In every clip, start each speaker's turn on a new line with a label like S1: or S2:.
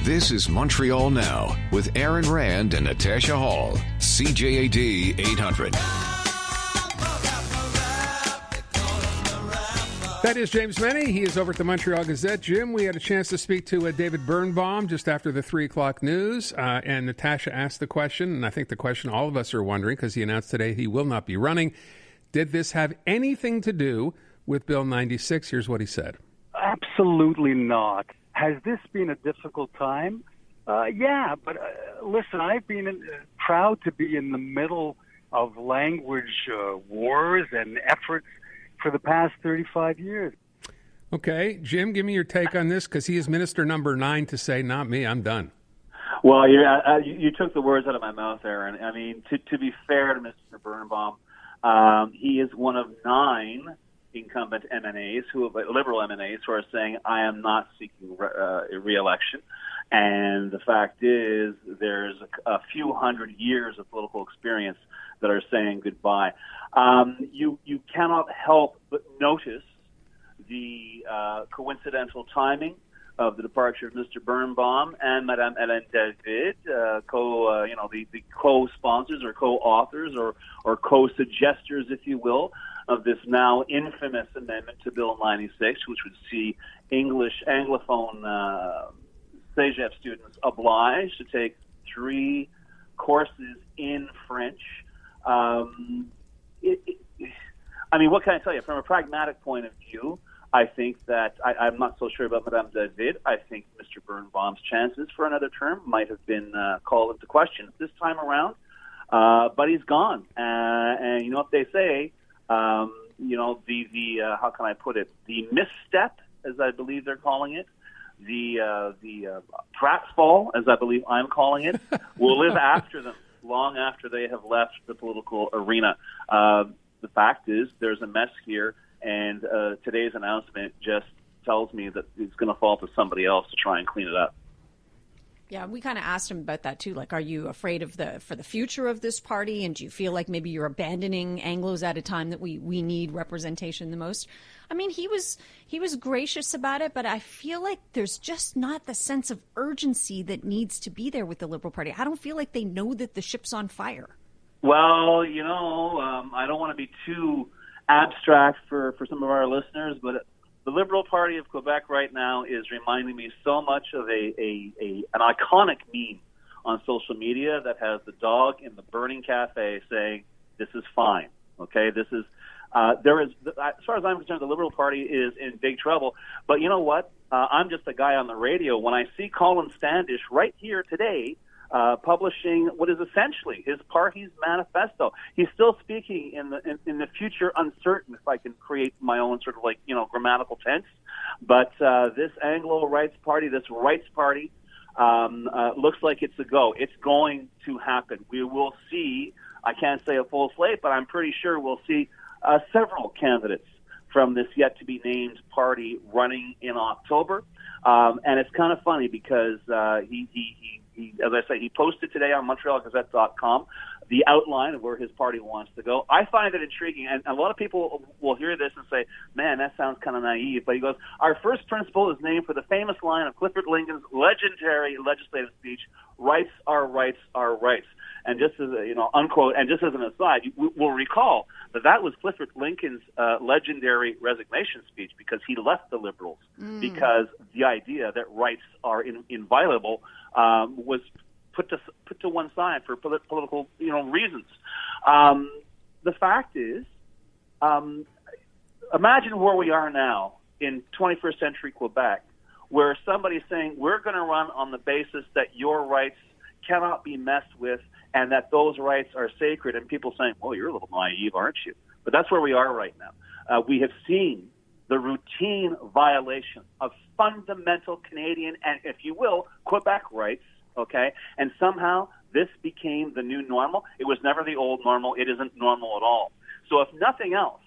S1: This is Montreal Now with Aaron Rand and Natasha Hall. CJAD 800.
S2: That is James Mennie. He is over at the Montreal Gazette. Jim, we had a chance to speak to David Birnbaum just after the 3 o'clock news, and Natasha asked the question, and I think the question all of us are wondering, because he announced today he will not be running. Did this have anything to do with Bill 96? Here's what he said.
S3: Absolutely not. Has this been a difficult time? Yeah, but listen, I've been proud to be in the middle of language wars and efforts for the past 35 years.
S2: Okay, Jim, give me your take on this, because he is Minister number 9 to say, not me, I'm done.
S4: Well, you took the words out of my mouth, Aaron. I mean, to be fair to Mr. Birnbaum, he is one of 9 incumbent MNAs, liberal MNAs, who are saying, I am not seeking re-election. And the fact is, there's a few hundred years of political experience that are saying goodbye. You cannot help but notice the coincidental timing of the departure of Mr. Birnbaum and Madame Hélène David, the co-sponsors or co-authors or co-suggestors, if you will, of this now infamous amendment to Bill 96, which would see Anglophone CEGEP students obliged to take 3 courses in French. I mean, what can I tell you? From a pragmatic point of view, I think that I'm not so sure about Madame David. I think Mr. Birnbaum's chances for another term might have been called into question this time around, but he's gone. And you know what they say? How can I put it? The misstep, as I believe they're calling it, the pratfall, as I believe I'm calling it, will live after them, long after they have left the political arena. The fact is, there's a mess here, and today's announcement just tells me that it's going to fall to somebody else to try and clean it up.
S5: Yeah, we kind of asked him about that too. Like, are you afraid for the future of this party, and do you feel like maybe you're abandoning Anglos at a time that we need representation the most? I mean, he was gracious about it, but I feel like there's just not the sense of urgency that needs to be there with the Liberal Party. I don't feel like they know that the ship's on fire.
S4: Well, I don't want to be too abstract for some of our listeners, but the Liberal Party of Quebec right now is reminding me so much of an iconic meme on social media that has the dog in the burning cafe saying, "This is fine." Okay, this is as far as I'm concerned, the Liberal Party is in big trouble. But you know what? I'm just a guy on the radio. When I see Colin Standish right here today, publishing what is essentially his party's manifesto. He's still speaking in the future uncertain, if I can create my own sort of grammatical tense. But this Anglo rights party, this rights party, looks like it's a go. It's going to happen. We will see, I can't say a full slate, but I'm pretty sure we'll see several candidates from this yet-to-be-named party running in October. And it's kind of funny because he, as I say, he posted today on MontrealGazette.com the outline of where his party wants to go. I find it intriguing, and a lot of people will hear this and say, man, that sounds kind of naive. But he goes, our first principle is named for the famous line of Clifford Lincoln's legendary legislative speech, rights are rights are rights. And just as unquote, and just as an aside, we'll recall that was Clifford Lincoln's legendary resignation speech, because he left the Liberals because the idea that rights are inviolable was put to one side for political reasons. The fact is, imagine where we are now in 21st century Quebec, where somebody's saying we're going to run on the basis that your rights cannot be messed with, and that those rights are sacred, and people saying, well, you're a little naive, aren't you? But that's where we are right now. We have seen the routine violation of fundamental Canadian and, if you will, Quebec rights, okay? And somehow this became the new normal. It was never the old normal. It isn't normal at all. So if nothing else,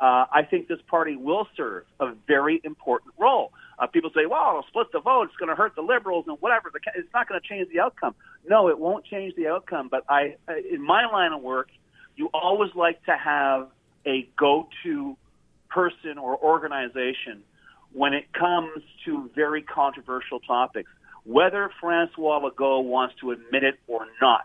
S4: I think this party will serve a very important role. People say, well, it'll split the vote, it's going to hurt the Liberals and whatever. It's not going to change the outcome. No, it won't change the outcome. But in my line of work, you always like to have a go-to person or organization when it comes to very controversial topics. whether Francois Legault wants to admit it or not.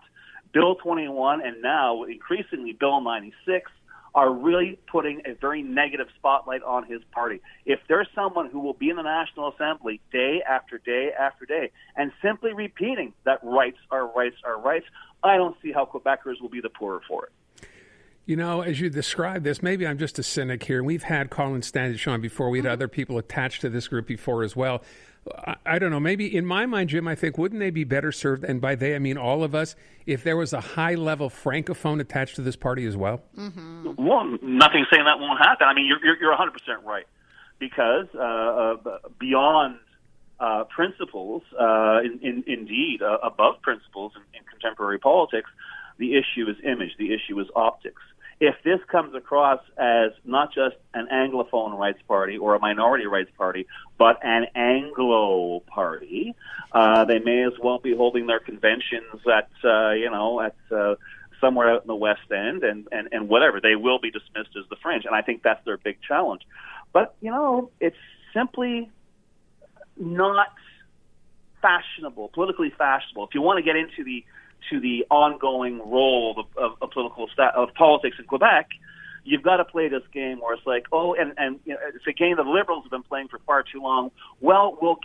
S4: Bill 21 and now increasingly Bill 96 are really putting a very negative spotlight on his party. If there's someone who will be in the National Assembly day after day after day and simply repeating that rights are rights are rights, I don't see how Quebecers will be the poorer for it.
S2: You know, as you describe this, maybe I'm just a cynic here. We've had Colin Standish on before. We had other people attached to this group before as well. I don't know. Maybe in my mind, Jim, I think, wouldn't they be better served, and by they I mean all of us, if there was a high-level francophone attached to this party as well?
S4: Mm-hmm. Well, nothing saying that won't happen. I mean, you're 100% right. Because beyond principles, indeed, above principles in contemporary politics, the issue is image, the issue is optics. If this comes across as not just an Anglophone rights party or a minority rights party, but an Anglo party, they may as well be holding their conventions at somewhere out in the West End and whatever. They will be dismissed as the fringe, and I think that's their big challenge. But, it's simply not fashionable, politically fashionable. If you want to get into the ongoing role of politics in Quebec, you've got to play this game where it's like, it's a game the Liberals have been playing for far too long. Well, we'll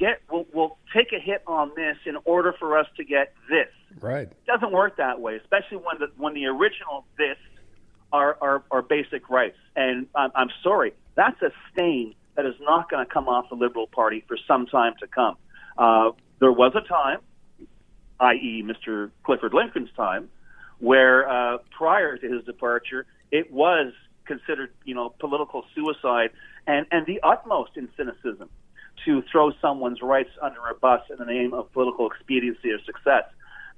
S4: take a hit on this in order for us to get this.
S2: Right.
S4: It doesn't work that way, especially when the original this are basic rights. And I'm sorry, that's a stain that is not going to come off the Liberal Party for some time to come. There was a time, i.e. Mr. Clifford Lincoln's time, where prior to his departure, it was considered, political suicide and the utmost in cynicism to throw someone's rights under a bus in the name of political expediency or success.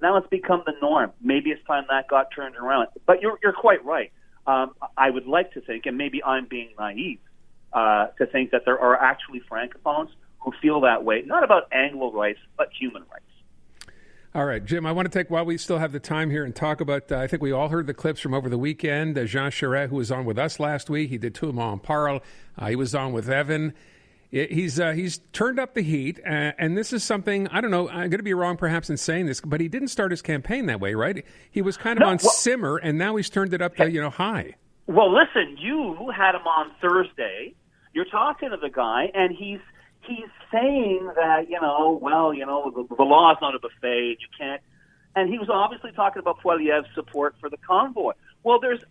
S4: Now it's become the norm. Maybe it's time that got turned around. But you're quite right. I would like to think, and maybe I'm being naive, to think that there are actually francophones who feel that way, not about Anglo rights, but human rights.
S2: All right, Jim, I want to take, while we still have the time here, and talk about, I think we all heard the clips from over the weekend. Jean Charest, who was on with us last week, he did Tout le monde parle. He was on with Evan. He's turned up the heat, and this is something, I don't know, I'm going to be wrong perhaps in saying this, but he didn't start his campaign that way, right? He was kind of simmer, and now he's turned it up to, high. Well,
S4: listen, you had him on Thursday. You're talking to the guy, and he's saying that, the law is not a buffet, you can't. And he was obviously talking about Poilievre's support for the convoy. Well, there's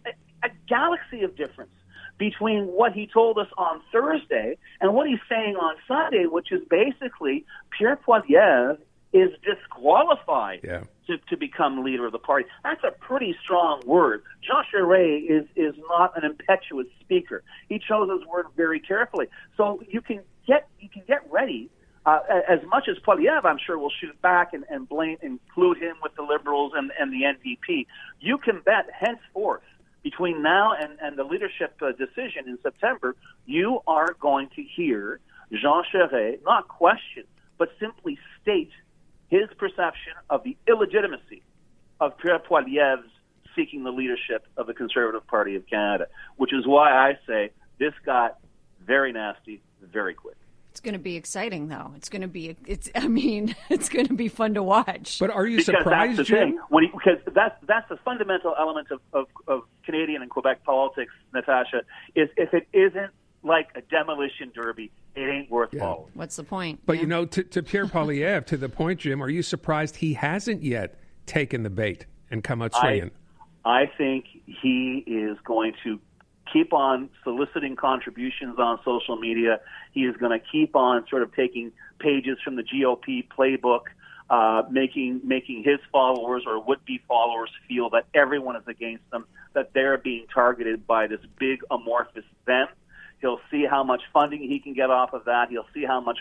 S4: a galaxy of difference between what he told us on Thursday and what he's saying on Sunday, which is basically Pierre Poilievre is disqualified to become leader of the party. That's a pretty strong word. Jean Charest is not an impetuous speaker. He chose his word very carefully. So you can get ready. As much as Poilievre, I'm sure, will shoot back and include him with the Liberals and the NDP. You can bet henceforth, between now and the leadership decision in September, you are going to hear Jean Charest not question, but simply state his perception of the illegitimacy of Pierre Poilievre's seeking the leadership of the Conservative Party of Canada, which is why I say this got very nasty very quick.
S5: It's going to be exciting, though. It's going to be fun to watch.
S2: But are you surprised,
S4: that's the
S2: Jim?
S4: thing. Because that's the fundamental element of Canadian and Quebec politics, Natasha, is if it isn't like a demolition derby, it ain't worth following.
S5: What's the point?
S2: But, to Pierre Poilievre, to the point, Jim, are you surprised he hasn't yet taken the bait and come out swinging?
S4: I think he is going to keep on soliciting contributions on social media. He is going to keep on sort of taking pages from the GOP playbook, making his followers or would-be followers feel that everyone is against them, that they're being targeted by this big amorphous them. He'll see how much funding he can get off of that. He'll see how much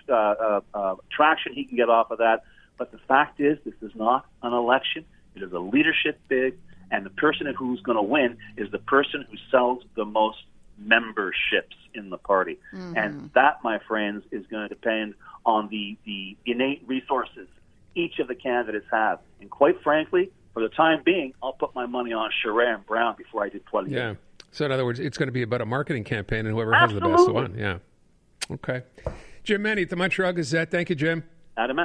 S4: traction he can get off of that. But the fact is, this is not an election. It is a leadership bid. And the person who's going to win is the person who sells the most memberships in the party. Mm-hmm. And that, my friends, is going to depend on the innate resources each of the candidates have. And quite frankly, for the time being, I'll put my money on Charest and Brown before I do Poilievre.
S2: Yeah. So in other words, it's going to be about a marketing campaign and whoever has the best one. Yeah. Okay. Jim MENNIE at the Montreal Gazette. Thank you, Jim.
S4: Adam.